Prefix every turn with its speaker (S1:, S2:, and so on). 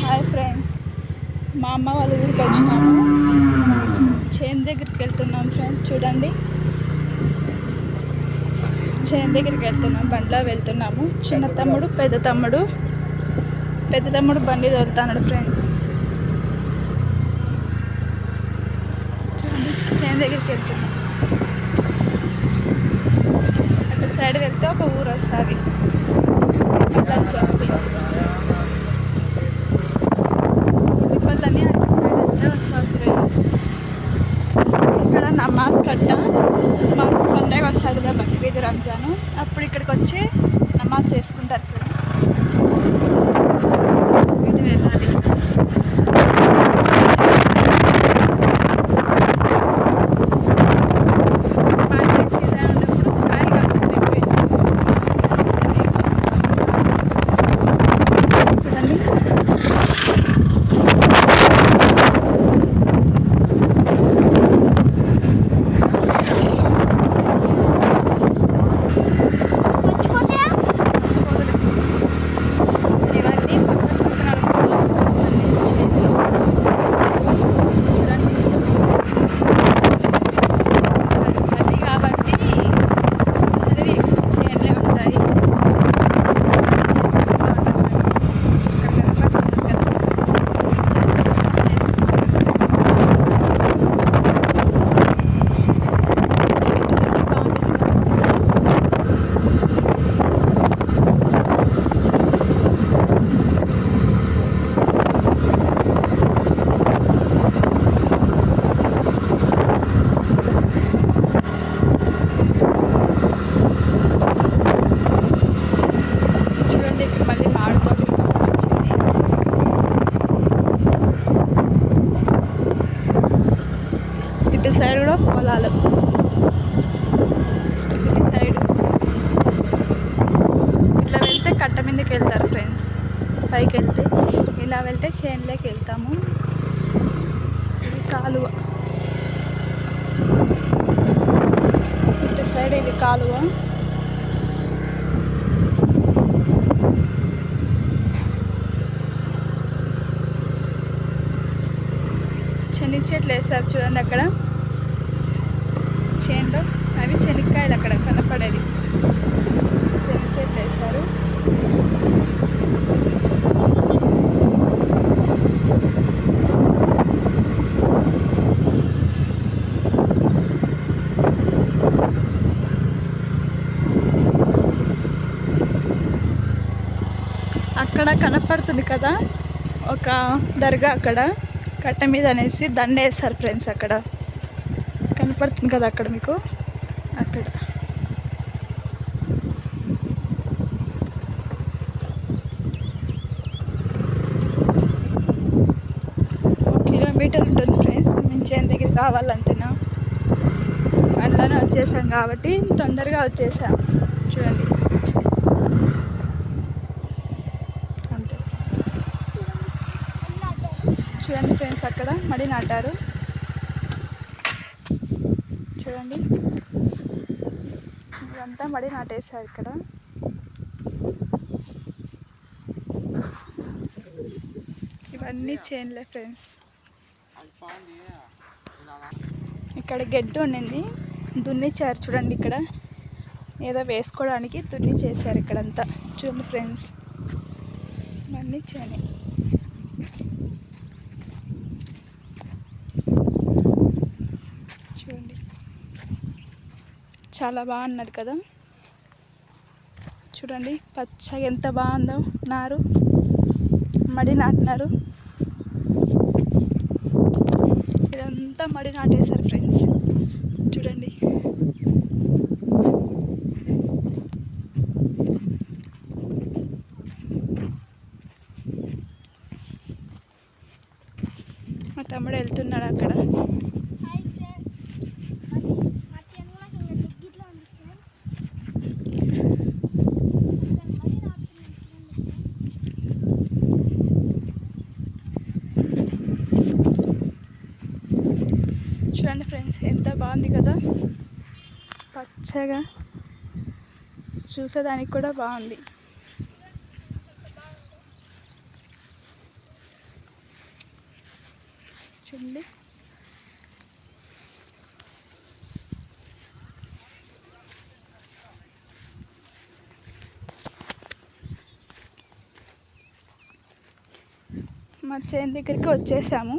S1: Hi friends, మా అమ్మ వాళ్ళ ఊరికి వచ్చినాము. చేను దగ్గరికి వెళ్తున్నాం ఫ్రెండ్స్. చూడండి, చేను దగ్గరికి వెళ్తున్నాం, బండిలో వెళ్తున్నాము. చిన్న తమ్ముడు పెద్ద తమ్ముడు బండి తోలుతున్నాడు ఫ్రెండ్స్. చూడండి, చేను దగ్గరికి వెళ్తున్నాం. అటు సైడ్ వెళ్తే ఒక ఊరు వస్తుంది, చెప్పి ఉల్లిపల్లని అటు సైడ్ వెళ్తే వస్తుంది ఫ్రెండ్స్. ఇక్కడ నమాజ్ కట్ట మాకు పండగ వస్తుంది కదా, బక్రీద్ రంజాను. అప్పుడు ఇక్కడికి వచ్చి నమాజ్ చేసుకుంటారు ఫ్రెండ్స్. ఇది వెళ్ళాలి. ఇటు సైడ్ కూడా పొలాలు, ఇటు సైడ్ ఇట్లా వెళ్తే కట్ట మీదకి వెళ్తారు ఫ్రెండ్స్. పైకి వెళ్తే ఇలా వెళ్తే చేనులోకి వెళ్తాము. ఇది కాలువ, ఇటు సైడ్ ఇది కాలువ. శనగ చెట్లు వేస్తారు చూడండి అక్కడ చేనులో. అవి శనక్కాయలు అక్కడ కనపడేది. శనగ చెట్లు వేస్తారు. అక్కడ కనపడుతుంది కదా ఒక దర్గా, అక్కడ కట్ట మీద అనేసి దండ వేస్తారు ఫ్రెండ్స్. అక్కడ కనపడుతుంది కదా అక్కడ మీకు, అక్కడ కిలోమీటర్ ఉంటుంది ఫ్రెండ్స్. మేము చేను దగ్గరికి రావాలంటేనా అందులోనే వచ్చేసాం కాబట్టి తొందరగా వచ్చేసాం. చూడండి, అంతే. చూడండి ఫ్రెండ్స్, అక్కడ మడి నాటారు. చూడండి, ఇదంతా మడి నాటేసారు ఇక్కడ. ఇవన్నీ చేనులే ఫ్రెండ్స్. ఇక్కడ గడ్డి ఉండింది, దున్నిచ్చారు చూడండి. ఇక్కడ ఏదో వేసుకోవడానికి దున్ని చేశారు ఇక్కడంతా. చూడండి ఫ్రెండ్స్, ఇవన్నీ చేనే. చూడండి, చాలా బాగున్నది కదా. చూడండి పచ్చగా ఎంత బాగుందో. నారు మడి నాటినారు. ఇదంతా మడి నాటేశారు ఫ్రెండ్స్. చూడండి, మా తమ్ముడు వెళ్తున్నాడు అక్కడ. చూడండి ఫ్రెండ్స్, ఎంత బాగుంది కదా పచ్చగా. చూసేదానికి కూడా బాగుంది. చూడండి. మా చేను దగ్గరికి వచ్చేసాము.